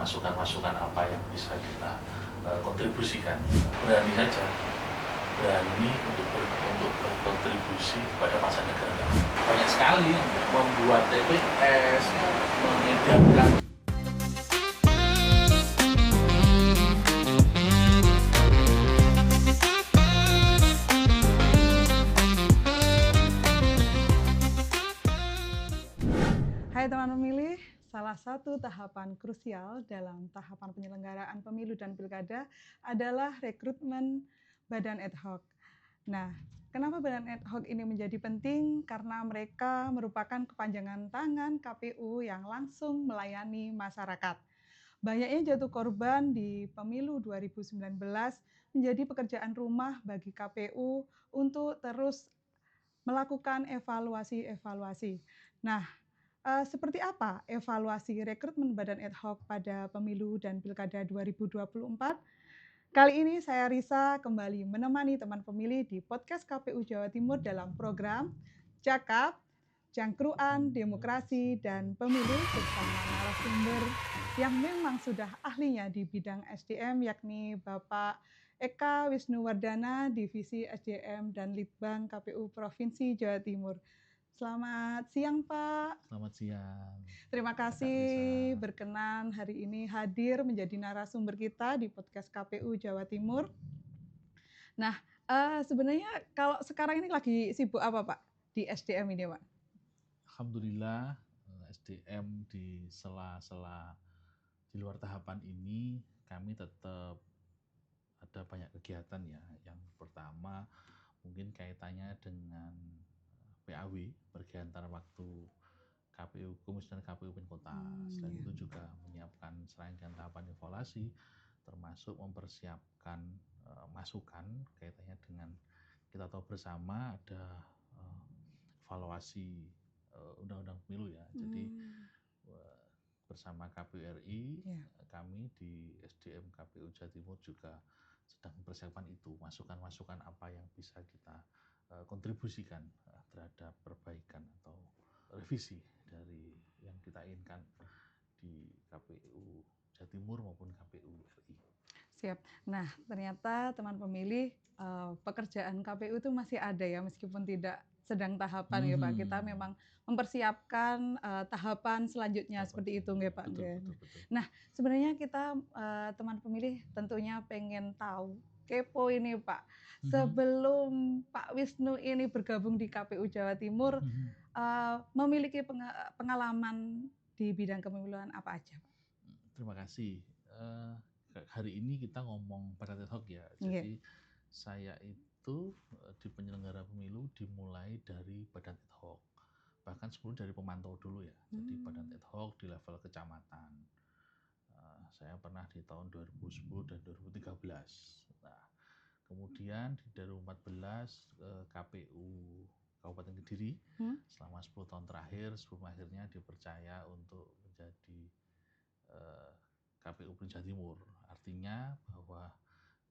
masukan-masukan apa yang bisa kita kontribusikan. Berani saja, berani untuk berkontribusi kepada masa negara. Banyak sekali yang membuat TPS, mengedarkan. Hai teman pemilih, salah satu tahapan krusial dalam tahapan penyelenggaraan pemilu dan pilkada adalah rekrutmen badan ad hoc. Nah, kenapa badan ad hoc ini menjadi penting? Karena mereka merupakan kepanjangan tangan KPU yang langsung melayani masyarakat. Banyaknya jatuh korban di pemilu 2019 menjadi pekerjaan rumah bagi KPU untuk terus melakukan evaluasi-evaluasi. Nah, seperti apa evaluasi rekrutmen badan ad hoc pada pemilu dan pilkada 2024? Kali ini saya Risa kembali menemani teman pemilih di podcast KPU Jawa Timur dalam program Cakap, Cangkruan, Demokrasi, dan Pemilu bersama narasumber yang memang sudah ahlinya di bidang SDM, yakni Bapak Eka Wisnuwardana, Divisi SDM dan Litbang KPU Provinsi Jawa Timur. Selamat siang, Pak. Selamat siang. Terima kasih berkenan hari ini hadir menjadi narasumber kita di podcast KPU Jawa Timur. Nah, sebenarnya kalau sekarang ini lagi sibuk apa, Pak, di SDM ini, Pak? Alhamdulillah, SDM di sela-sela di luar tahapan ini kami tetap ada banyak kegiatan ya. Yang pertama mungkin kaitannya dengan PAW, pergantian waktu KPU Kumus dan KPU Kota. Selain itu juga menyiapkan serangkaian tahapan evaluasi, termasuk mempersiapkan masukan kaitannya dengan kita tahu bersama ada evaluasi undang-undang pemilu ya. Jadi bersama KPU RI, kami di SDM KPU Jawa Timur juga sedang mempersiapkan itu, masukan-masukan apa yang bisa kita kontribusikan terhadap perbaikan atau revisi dari yang kita inginkan di KPU Jawa Timur maupun KPU RI. Siap. Nah, ternyata teman pemilih pekerjaan KPU itu masih ada ya, meskipun tidak sedang tahapan ya Pak. Kita memang mempersiapkan tahapan selanjutnya seperti itu nggak Pak. Betul. Nah, sebenarnya kita teman pemilih tentunya pengen tahu, kepo ini Pak. Sebelum Pak Wisnu ini bergabung di KPU Jawa Timur, memiliki pengalaman di bidang kepemiluan apa aja Pak? Terima kasih. Hari ini kita ngomong badan ad hoc ya. Jadi saya itu di penyelenggara pemilu dimulai dari badan ad hoc. Bahkan sebelum dari pemantau dulu ya. Jadi badan ad hoc di level kecamatan. Saya pernah di tahun 2010 dan 2013. Nah, kemudian di 2014 KPU Kabupaten Kediri selama 10 tahun terakhir sebelum akhirnya dipercaya untuk menjadi KPU Provinsi Jawa Timur. Artinya bahwa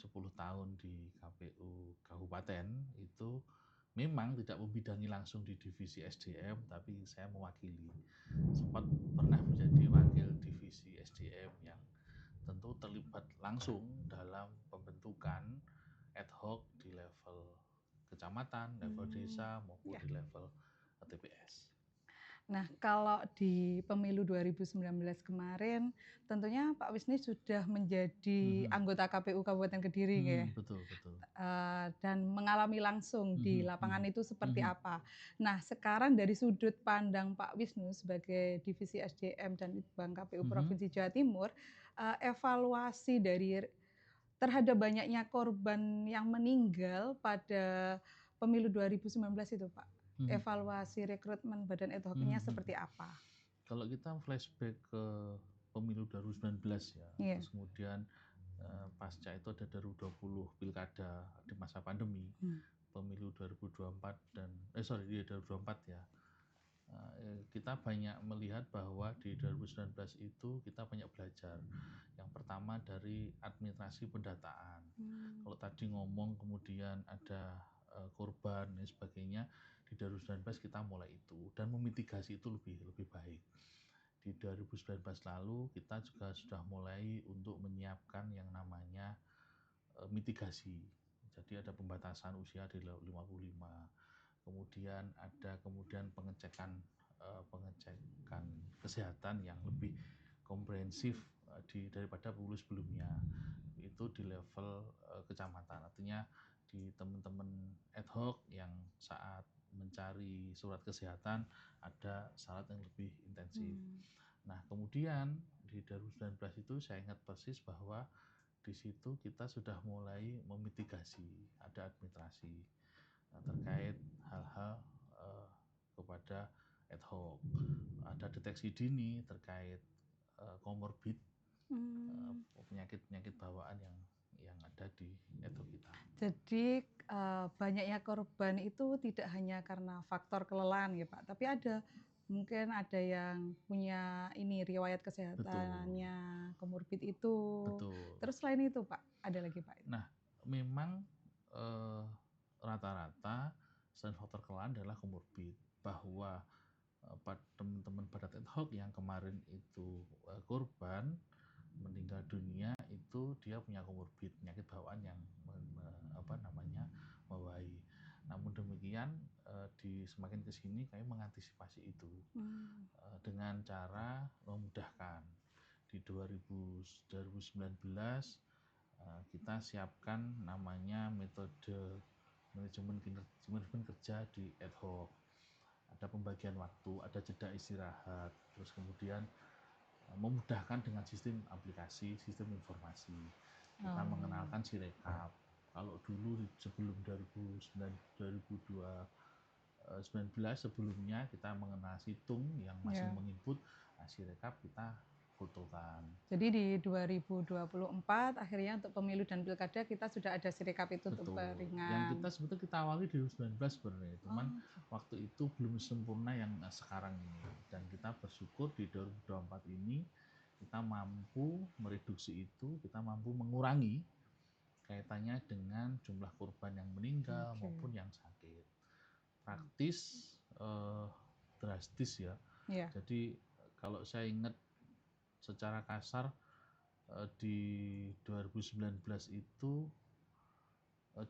10 tahun di KPU Kabupaten itu memang tidak membidangi langsung di divisi SDM, tapi saya mewakili. Sempat pernah menjadi wakil divisi SDM yang tentu terlibat langsung dalam pembentukan ad hoc di level kecamatan, level desa maupun di level TPS. Nah, kalau di pemilu 2019 kemarin, tentunya Pak Wisnu sudah menjadi anggota KPU Kabupaten Kediri, ya. Betul. Dan mengalami langsung di lapangan itu seperti apa. Nah, sekarang dari sudut pandang Pak Wisnu sebagai Divisi SDM dan Litbang KPU Provinsi Jawa Timur, evaluasi dari terhadap banyaknya korban yang meninggal pada pemilu 2019 itu, Pak. Evaluasi rekrutmen badan ad hoc-nya seperti apa? Kalau kita flashback ke pemilu 2019 ya, terus kemudian pasca itu ada 2020 pilkada di masa pandemi, pemilu 2024 dan 2024 ya, kita banyak melihat bahwa di 2019 itu kita banyak belajar. Yang pertama dari administrasi pendataan. Kalau tadi ngomong kemudian ada korban dan sebagainya, di 2019 kita mulai itu dan memitigasi itu lebih baik. di 2019 lalu kita juga sudah mulai untuk menyiapkan yang namanya mitigasi. Jadi ada pembatasan usia di 55, kemudian ada pengecekan kesehatan yang lebih komprehensif daripada pemilu sebelumnya. Itu di level kecamatan, artinya di teman-teman ad hoc yang saat mencari surat kesehatan ada syarat yang lebih intensif. Nah, kemudian di 2019 itu saya ingat persis bahwa di situ kita sudah mulai memitigasi, ada administrasi terkait hal-hal kepada ad hoc, ada deteksi dini terkait komorbid, penyakit-penyakit bawaan yang ada di ad hoc kita. Jadi banyaknya korban itu tidak hanya karena faktor kelelahan ya Pak, tapi mungkin ada yang punya riwayat kesehatannya komorbid itu. Betul. Terus selain itu Pak, ada lagi Pak? Nah, memang rata-rata selain faktor kelelahan adalah komorbid, bahwa teman-teman badat ad hoc yang kemarin itu korban meninggal dunia itu dia punya komorbid, penyakit bawaan yang membawahi. Namun demikian di semakin kesini kami mengantisipasi itu dengan cara memudahkan. Di 2019 kita siapkan namanya metode manajemen kerja di ad hoc. Ada pembagian waktu, ada jeda istirahat, terus kemudian memudahkan dengan sistem aplikasi, sistem informasi. Kita mengenalkan Sirekap. Kalau dulu sebelum 2019 sebelumnya kita mengenal Situng yang masih menginput, Sirekap kita fotokan. Jadi di 2024 akhirnya untuk pemilu dan pilkada kita sudah ada Sirekap itu untuk peringan. Yang kita sebetulnya kita awali di 2019 sebenarnya, cuman waktu itu belum sempurna yang sekarang ini. Dan kita bersyukur di 2024 ini kita mampu mereduksi itu, kita mampu mengurangi kaitannya dengan jumlah korban yang meninggal maupun yang sakit. Praktis drastis ya. Jadi kalau saya ingat secara kasar di 2019 itu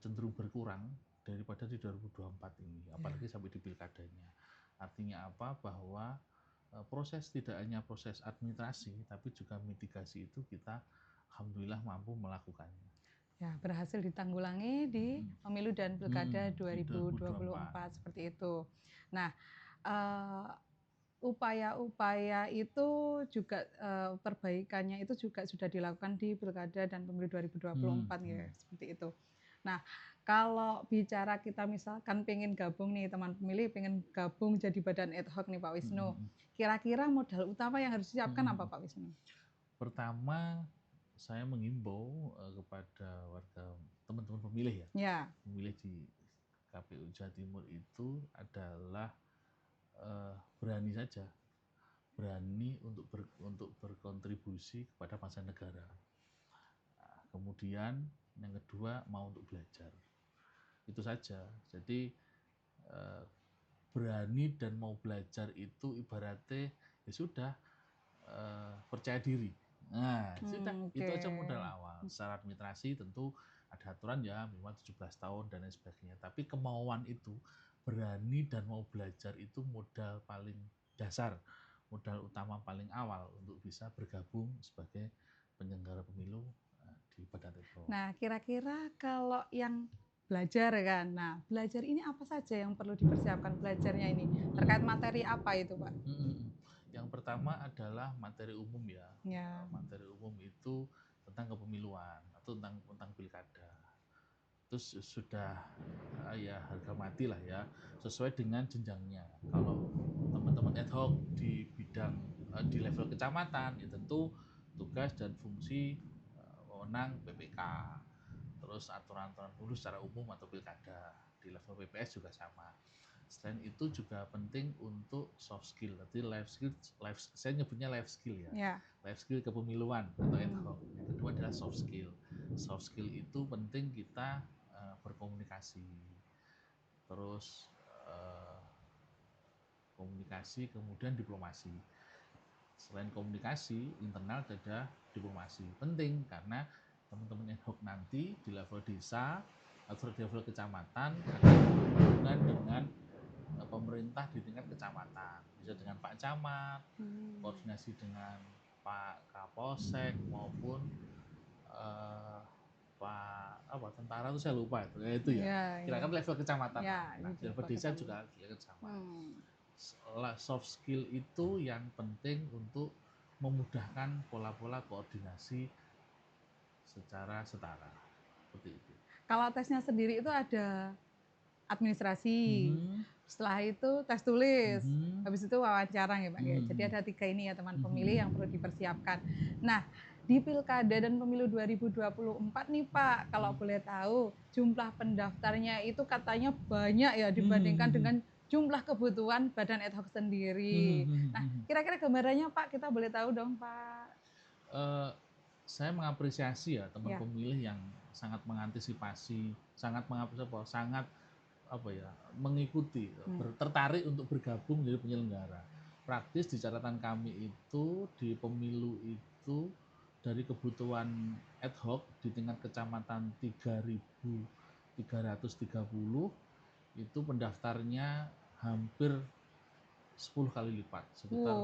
cenderung berkurang daripada di 2024 ini, apalagi sampai di pilkadanya. Artinya apa? Bahwa proses tidak hanya proses administrasi, tapi juga mitigasi itu kita alhamdulillah mampu melakukannya. Ya, berhasil ditanggulangi di pemilu dan pilkada 2024 seperti itu. Nah, upaya-upaya itu juga perbaikannya itu juga sudah dilakukan di pilkada dan pemilu 2024 ya, seperti itu. Nah, kalau bicara kita misalkan pengen gabung nih teman pemilih, pengen gabung jadi badan ad hoc nih Pak Wisnu, kira-kira modal utama yang harus disiapkan apa Pak Wisnu? Pertama, saya mengimbau kepada warga teman-teman pemilih ya, pemilih di KPU Jawa Timur itu adalah berani saja, berani untuk berkontribusi kepada bangsa negara. Nah, kemudian yang kedua mau untuk belajar, itu saja. Jadi berani dan mau belajar itu ibaratnya ya sudah percaya diri. Nah, sudah itu aja modal awal. Secara administrasi tentu ada aturan ya, minimal 17 tahun dan lain sebagainya. Tapi kemauan itu, berani dan mau belajar itu modal paling dasar, modal utama paling awal untuk bisa bergabung sebagai penyelenggara pemilu di Badan ad hoc. Nah, kira-kira kalau yang belajar kan, nah belajar ini apa saja yang perlu dipersiapkan belajarnya ini? Terkait materi apa itu Pak? Yang pertama adalah materi umum ya. Materi umum itu tentang kepemiluan atau tentang pilkada. Terus sudah ya harga mati lah ya, sesuai dengan jenjangnya. Kalau teman-teman ad hoc di bidang di level kecamatan ya tentu tugas dan fungsi wewenang PPK. Terus aturan-aturan dulu secara umum atau pilkada. Di level PPS juga sama. Selain itu juga penting untuk soft skill, berarti saya nyebutnya life skill ya. Life skill kepemiluan atau ad hoc. Yang kedua adalah soft skill. Soft skill itu penting kita berkomunikasi, terus komunikasi, kemudian diplomasi. selain komunikasi internal ada diplomasi. Penting karena teman-teman ad hoc nanti di level desa atau di level kecamatan akan berhubungan dengan pemerintah di tingkat kecamatan, bisa dengan Pak Camat, koordinasi dengan Pak Kapolsek maupun Pak tentara itu saya lupa itu ya. Kira-kira level kecamatan. Nah, di level desa juga level kecamatan. Soft skill itu yang penting untuk memudahkan pola-pola koordinasi secara setara. Seperti itu. Kalau tesnya sendiri itu ada administrasi, setelah itu tes tulis, habis itu wawancara ya Pak. Jadi ada 3 ini ya teman pemilih yang perlu dipersiapkan. Nah, di Pilkada dan Pemilu 2024 nih Pak, kalau boleh tahu jumlah pendaftarnya itu katanya banyak ya dibandingkan dengan jumlah kebutuhan badan ad hoc sendiri. Nah, kira-kira gambarannya Pak, kita boleh tahu dong Pak? Saya mengapresiasi ya teman pemilih yang sangat mengantisipasi, sangat mengikuti, tertarik untuk bergabung menjadi penyelenggara. Praktis di catatan kami itu di pemilu itu dari kebutuhan ad hoc di tingkat kecamatan 3.330 itu pendaftarnya hampir 10 kali lipat, sekitar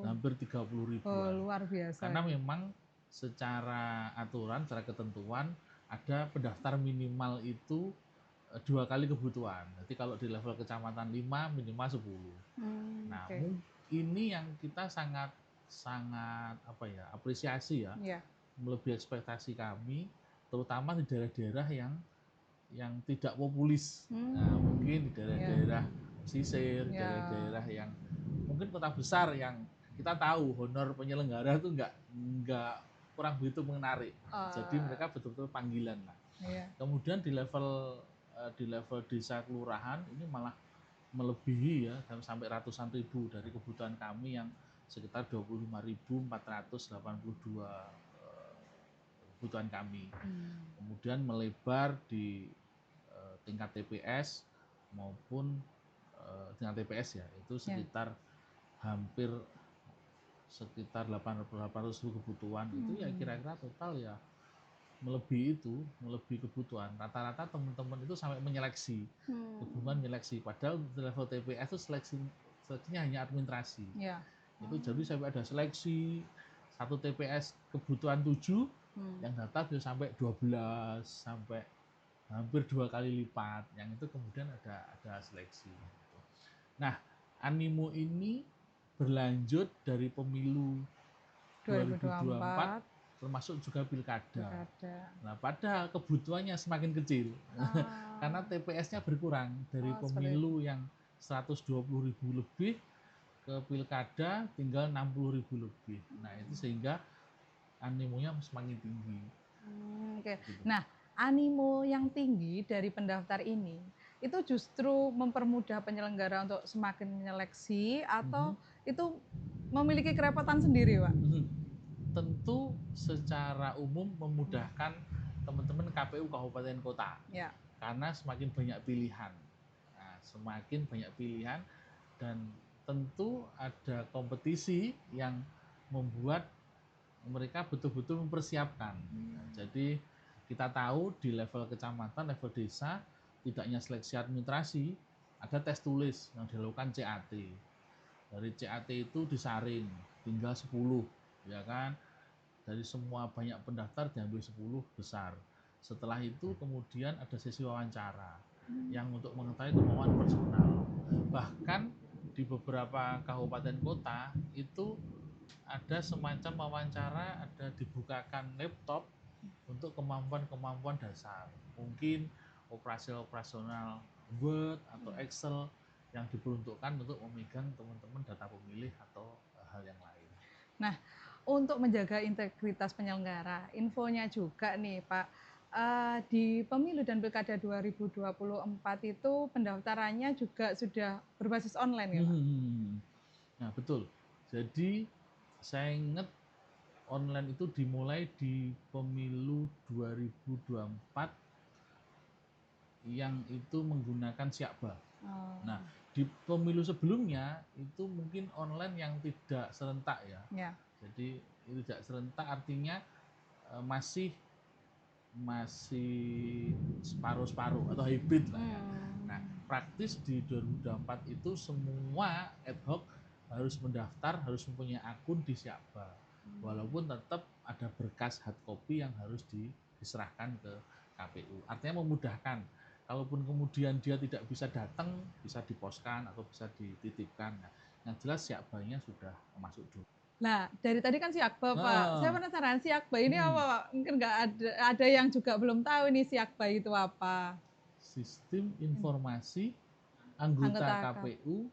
hampir 30.000. Luar biasa. Karena memang secara aturan, secara ketentuan ada pendaftar minimal itu 2 kali kebutuhan. Jadi kalau di level kecamatan 5 minimal 10. Nah, ini yang kita sangat apresiasi ya. Melebihi ekspektasi kami, terutama di daerah-daerah yang tidak populis. Nah, mungkin di daerah-daerah pesisir, daerah-daerah yang mungkin kota besar yang kita tahu honor penyelenggara itu enggak kurang begitu menarik. Jadi mereka betul-betul panggilan lah. Kemudian di level desa kelurahan ini malah melebihi ya sampai ratusan ribu dari kebutuhan kami yang sekitar 25.482 kebutuhan kami. Kemudian melebar di tingkat TPS maupun tingkat TPS ya itu sekitar hampir sekitar 800 kebutuhan itu ya kira-kira total ya melebihi kebutuhan. Rata-rata teman-teman itu sampai menyeleksi, hubungan menyeleksi. Padahal di level TPS itu seleksinya hanya administrasi. Itu jadi sampai ada seleksi satu TPS kebutuhan 7, yang data bisa sampai 12, sampai hampir 2 kali lipat. Yang itu kemudian ada seleksi. Nah, animo ini berlanjut dari pemilu 2024 termasuk juga pilkada. Nah, padahal kebutuhannya semakin kecil karena TPS-nya berkurang dari pemilu yang 120.000 lebih ke pilkada tinggal 60.000 lebih. Nah, itu sehingga animonya semakin tinggi. Gitu. Nah, animo yang tinggi dari pendaftar ini itu justru mempermudah penyelenggara untuk semakin menyeleksi atau itu memiliki kerepotan sendiri, Pak? Tentu secara umum memudahkan teman-teman KPU kabupaten kota. Karena semakin banyak pilihan. Nah, semakin banyak pilihan dan tentu ada kompetisi yang membuat mereka betul-betul mempersiapkan. Nah, jadi kita tahu di level kecamatan, level desa tidak hanya seleksi administrasi, ada tes tulis yang dilakukan CAT. Dari CAT itu disaring tinggal 10, ya kan? Dari semua banyak pendaftar diambil 10 besar. Setelah itu kemudian ada sesi wawancara yang untuk mengetahui kemauan personal. Bahkan di beberapa kabupaten kota itu ada semacam wawancara, ada dibukakan laptop untuk kemampuan-kemampuan dasar. Mungkin operasional Word atau Excel yang diperuntukkan untuk memegang teman-teman data pemilih atau hal yang lain. Nah, untuk menjaga integritas penyelenggara, infonya juga nih Pak, di Pemilu dan Pilkada 2024 itu pendaftarannya juga sudah berbasis online ya Pak? Nah betul, jadi saya ingat online itu dimulai di Pemilu 2024 yang itu menggunakan Syakba. Nah di pemilu sebelumnya itu mungkin online yang tidak serentak ya. Ya. Jadi tidak serentak artinya masih separuh-separuh atau hybrid lah ya. Nah, praktis di 2024 itu semua ad hoc harus mendaftar, harus mempunyai akun di Syakba. Walaupun tetap ada berkas hard copy yang harus diserahkan ke KPU. Artinya memudahkan. Kalaupun kemudian dia tidak bisa datang, bisa diposkan atau bisa dititipkan. Nah, yang jelas Syakbanya sudah masuk dulu. Nah, dari tadi kan Syakba, Pak. Saya penasaran Syakba ini apa, Pak? Mungkin nggak ada yang juga belum tahu ini Syakba itu apa. Sistem informasi anggota KPU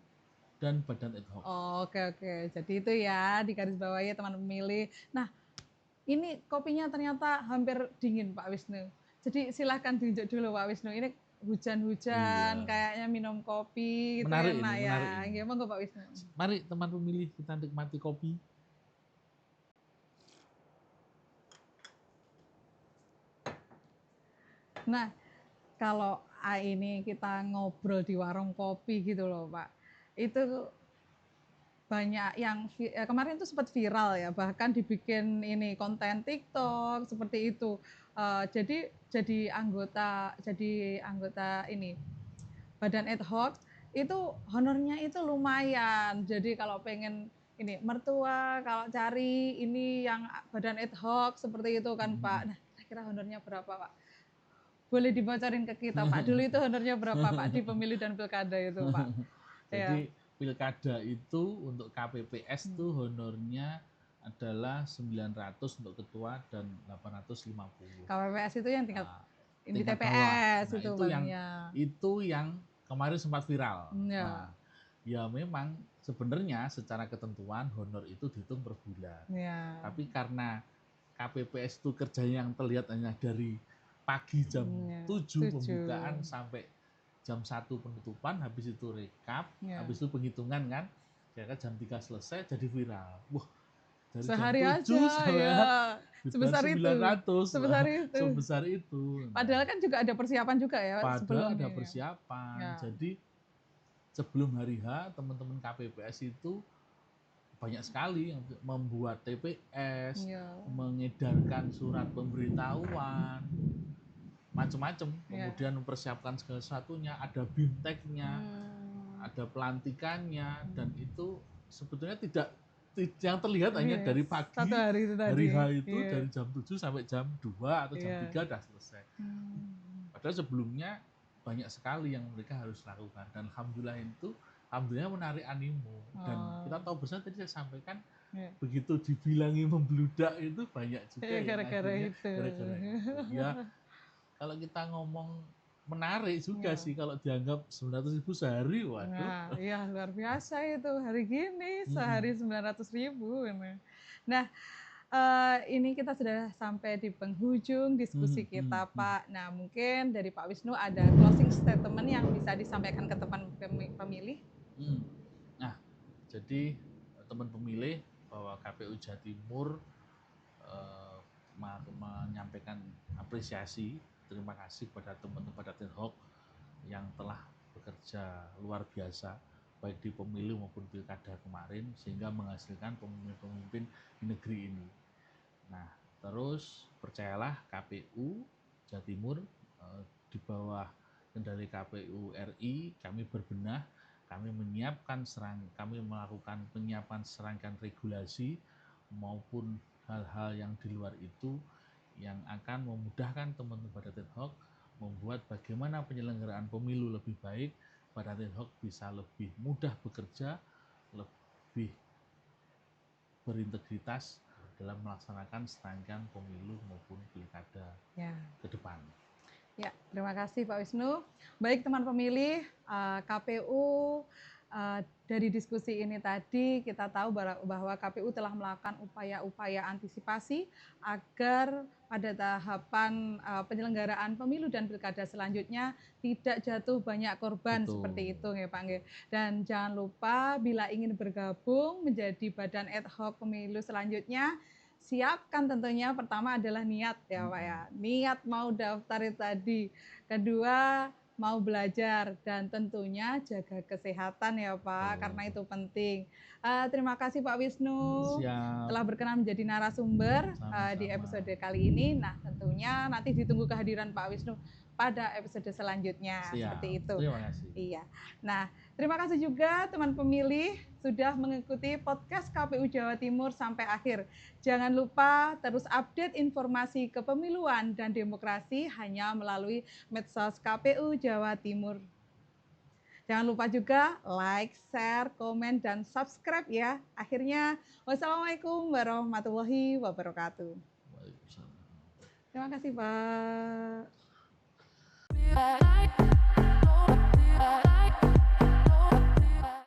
dan badan ad hoc. Oh, oke. Jadi itu ya, di garis bawahi teman pemilih. Nah, ini kopinya ternyata hampir dingin, Pak Wisnu. Jadi silahkan tunjuk dulu, Pak Wisnu. Ini hujan-hujan, kayaknya minum kopi, itu menarik enak ini, ya. menarik ini. Gimana Pak Wisnu? Mari teman pemilih kita nikmati kopi. Nah, kalau ini kita ngobrol di warung kopi gitu loh, Pak. Itu banyak yang kemarin itu sempat viral ya, bahkan dibikin ini konten TikTok seperti itu. Jadi anggota ini badan ad hoc itu honornya itu lumayan. Jadi kalau pengen ini mertua, kalau cari ini yang badan ad hoc seperti itu kan Pak. Nah, kira-kira honornya berapa Pak? Boleh dibocorin ke kita Pak. Dulu itu honornya berapa Pak di pemilu dan pilkada itu Pak? Jadi pilkada itu untuk KPPS itu honornya adalah 900 untuk ketua dan 850. KPPS itu yang tingkat di tingkat TPS bawah. Nah, itu yang kemarin sempat viral. Nah, ya memang sebenarnya secara ketentuan honor itu dihitung per bulan. Tapi karena KPPS itu kerjanya yang terlihat hanya dari pagi jam 7 pembukaan sampai jam 1 penutupan, habis itu rekap, habis itu penghitungan kan, kira-kira jam 3 selesai jadi viral. Wah, dari sehari jam 7 aja sampai ya. Sebesar 900, itu. sebesar itu. Padahal kan juga ada persiapan juga ya. Padahal ada persiapan. Jadi sebelum hari H, teman-teman KPPS itu banyak sekali yang membuat TPS, mengedarkan surat pemberitahuan, macam-macam. Kemudian mempersiapkan segala sesuatunya, ada bimteknya, ada pelantikannya, dan itu sebetulnya tidak yang terlihat hanya dari pagi, hari H itu dari jam 7 sampai jam 2 atau jam 3 udah selesai. Padahal sebelumnya banyak sekali yang mereka harus lakukan, dan alhamdulillah menarik animo. Dan kita tahu bersama tadi saya sampaikan, begitu dibilangi membludak itu banyak juga yang gara-gara itu. Ya, kalau kita ngomong menarik juga sih kalau dianggap 900.000 sehari, waduh. Nah, iya luar biasa itu hari gini sehari 900.000. Nah, ini kita sudah sampai di penghujung diskusi kita Pak. Nah, mungkin dari Pak Wisnu ada closing statement yang bisa disampaikan ke teman pemilih. Nah, jadi teman pemilih bahwa KPU Jawa Timur menyampaikan apresiasi, terima kasih kepada teman-teman ad hoc yang telah bekerja luar biasa baik di pemilu maupun pilkada kemarin sehingga menghasilkan pemimpin-pemimpin di negeri ini. Nah, terus percayalah KPU Jawa Timur di bawah kendali KPU RI kami berbenah, kami melakukan penyiapan serangkaian regulasi maupun hal-hal yang di luar itu yang akan memudahkan teman-teman ad hoc membuat bagaimana penyelenggaraan pemilu lebih baik, badan ad hoc bisa lebih mudah bekerja, lebih berintegritas dalam melaksanakan serangkaian pemilu maupun pilkada ke depan. Ya, terima kasih Pak Wisnu. Baik teman pemilih, KPU dari diskusi ini tadi kita tahu bahwa KPU telah melakukan upaya-upaya antisipasi agar pada tahapan penyelenggaraan pemilu dan pilkada selanjutnya tidak jatuh banyak korban. Betul. Seperti itu ya Pak. Dan jangan lupa bila ingin bergabung menjadi badan ad hoc pemilu selanjutnya, siapkan tentunya pertama adalah niat ya Pak ya. Niat mau daftar tadi. Kedua mau belajar dan tentunya jaga kesehatan ya Pak, karena itu penting. Terima kasih Pak Wisnu Siap. telah berkenan menjadi narasumber di Sama-sama. episode kali ini. Nah, tentunya nanti ditunggu kehadiran Pak Wisnu pada episode selanjutnya. Siap. Seperti itu. Terima kasih. Iya. Nah, terima kasih juga teman pemilih sudah mengikuti podcast KPU Jawa Timur sampai akhir. Jangan lupa terus update informasi kepemiluan dan demokrasi hanya melalui medsos KPU Jawa Timur. Jangan lupa juga like, share, komen, dan subscribe ya. Akhirnya, wassalamualaikum warahmatullahi wabarakatuh. Waalaikumsalam. Terima kasih Pak.